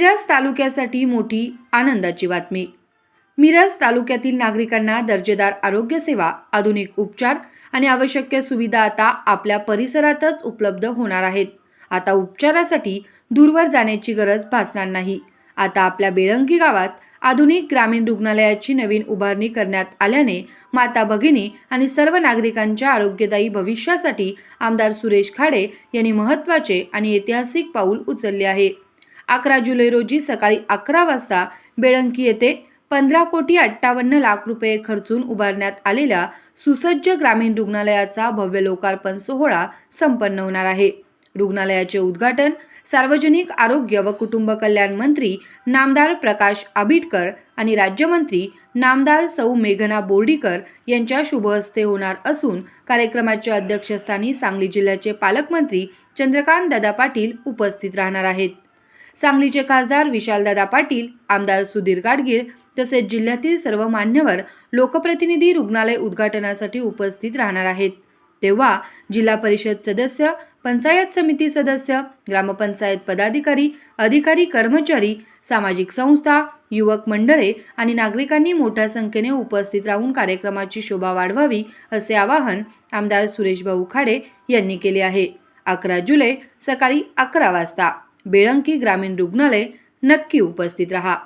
मिरज तालुक्यासाठी मोठी आनंदाची बातमी। मिरज तालुक्यातील नागरिकांना दर्जेदार आरोग्य सेवा, आधुनिक उपचार आणि आवश्यक सुविधा आता आपल्या परिसरातच उपलब्ध होणार आहेत। आता उपचारासाठी दूरवर जाण्याची गरज भासणार नाही। आता आपल्या बेळंकी गावात आधुनिक ग्रामीण रुग्णालयाची नवीन उभारणी करण्यात आल्याने माता भगिनी आणि सर्व नागरिकांच्या आरोग्यदायी भविष्यासाठी आमदार सुरेश खाडे यांनी महत्त्वाचे आणि ऐतिहासिक पाऊल उचलले आहे। 11 जुलै रोजी सकाळी 11 वाजता बेळंकी येथे 15,58,00,000 रुपये खर्चून उभारण्यात आलेल्या सुसज्ज ग्रामीण रुग्णालयाचा भव्य लोकार्पण सोहळा संपन्न होणार आहे। रुग्णालयाचे उद्घाटन सार्वजनिक आरोग्य व कुटुंब कल्याण मंत्री नामदार प्रकाश आबिटकर आणि राज्यमंत्री नामदार सौ मेघना बोर्डीकर यांच्या शुभ हस्ते होणार असून कार्यक्रमाच्या अध्यक्षस्थानी सांगली जिल्ह्याचे पालकमंत्री चंद्रकांत दादा पाटील उपस्थित राहणार आहेत। सांगलीचे खासदार विशालदादा पाटील, आमदार सुधीर गाडगीळ तसेच जिल्ह्यातील सर्व मान्यवर लोकप्रतिनिधी रुग्णालय उद्घाटनासाठी उपस्थित राहणार आहेत। तेव्हा जिल्हा परिषद सदस्य, पंचायत समिती सदस्य, ग्रामपंचायत पदाधिकारी, अधिकारी, कर्मचारी, सामाजिक संस्था, युवक मंडळे आणि नागरिकांनी मोठ्या संख्येने उपस्थित राहून कार्यक्रमाची शोभा वाढवावी असे आवाहन आमदार सुरेश भाऊ खाडे यांनी केले आहे। 11 जुलै सकाळी 11 वाजता बेळंकी ग्रामीण रुग्णालय नक्की उपस्थित रहा।